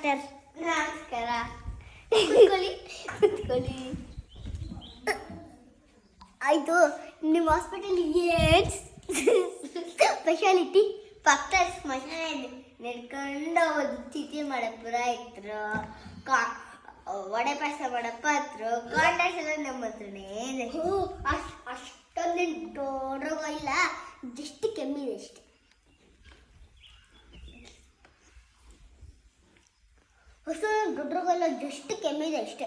ನಮಸ್ಕಾರ. ಕೂತ್ಕೊಳ್ಳಿ ಕೂತ್ಕೊಳ್ಳಿ. ಆಯಿತು, ನಿಮ್ಮ ಹಾಸ್ಪಿಟಲ್ ಏನು ಸ್ಪೆಷಾಲಿಟಿ? ಪಕ್ಕ ಸ್ಮಶಾನ ನೆಡ್ಕೊಂಡು ಒಂದು ತಿಥಿ ಮಾಡಪ್ಪರ ಇದ್ರು, ವಡೆ ಪಾಯಸ ಮಾಡಪ್ಪ ಹತ್ರ ಕಾಂಟ್ಯಾಕ್ಟ್ ಎಲ್ಲ ನಮ್ಮ ಹತ್ರನೇ ಇದೆ. ಅಷ್ಟೊಂದು ದೊಡ್ಡ ರೋಗ ಇಲ್ಲ, ಜಸ್ಟ್ ಕೆಮ್ಮಿದೆ ಅಷ್ಟೆ. ಅಷ್ಟೊಂದು ದೊಡ್ಡ ರೋಗ ಇಲ್ಲ, ಜಸ್ಟ್ ಕೆಮ್ಮಿದೆ ಅಷ್ಟೆ.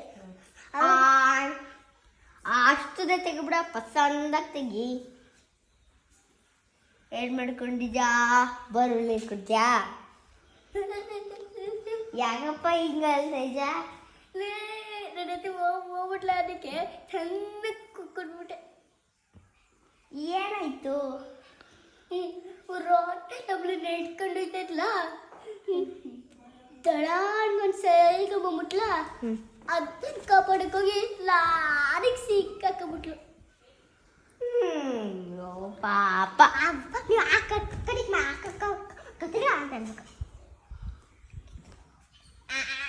ಅಷ್ಟುದೇ ತೆಗಿಬಿಡ, ಪಸಂದಾಗ ತೆಗಿ. ಏನ್ ಮಾಡ್ಕೊಂಡಿದ್ಯಾ? ಬರುಳ್ಳಿ ಕೊಡ್ತ್ಯಾ? ಯಾಕಪ್ಪ ಹಿಂಗ ನೈಜ? ನನ್ನ ಹತ್ರ ಹೋಗ್ಬಿಟ್ಲ, ಅದಕ್ಕೆ ಚೆನ್ನಾಗಿ ಕುಕ್ಕೊಂಡ್ಬಿಟ್ಟೆ. ಏನಾಯ್ತು? ನಮ್ಮನ್ನ ಇಟ್ಕೊಂಡೈತಲ್ಲ, ದಡ ಒಂದು ಸೈಗೆ ಬಂದ್ಬಿಟ್ಲ, ಅದನ್ನ ಕಾಪಾಡಕ್ಕೋಗಿ ಲಾರಿಗೆ ಸಿಕ್ಕಾಕೊಂಡ್ಬಿಟ್ಲು. ಪಾಪ ನೀವು ಆ ಕಡೆಗೆ ಕತ್ತಿಗೆ ಅಂತ ಅನ್ಬೇಕು.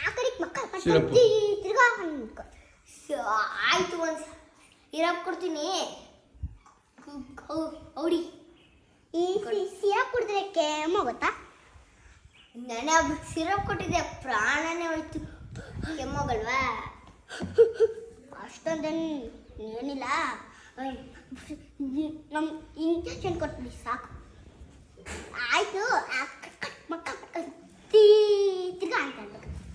ಆ ಕಡೆಗೆ ಮಕ್ಕ ತಿರ್ಗಾ ಅನ್ಕೊ. ಆಯ್ತು, ಒಂದು ಸಿರಪ್ ಕೊಡ್ತೀನಿ, ಔಡಿ. ಈ ಸಿರಪ್ ಕುಡಿದ್ರೆ ಕೆಮ್ಮೋಗುತ್ತಾ? ನಾನೇ ಸಿರಪ್ ಕೊಟ್ಟಿದ್ದೆ, ಪ್ರಾಣನೇ ಹೋಯ್ತು. ಕೆಮ್ಮೋಗಲ್ವಾ? ಅಷ್ಟೊಂದೇನು ಏನಿಲ್ಲ, ನಮ್ಮ ಇಂಜೆಕ್ಷನ್ ಕೊಟ್ಬಿಡಿ ಸಾಕು. ಆಯಿತು, ಮಕ್ಕ ತಿರ್ಗಾ ಅಂತ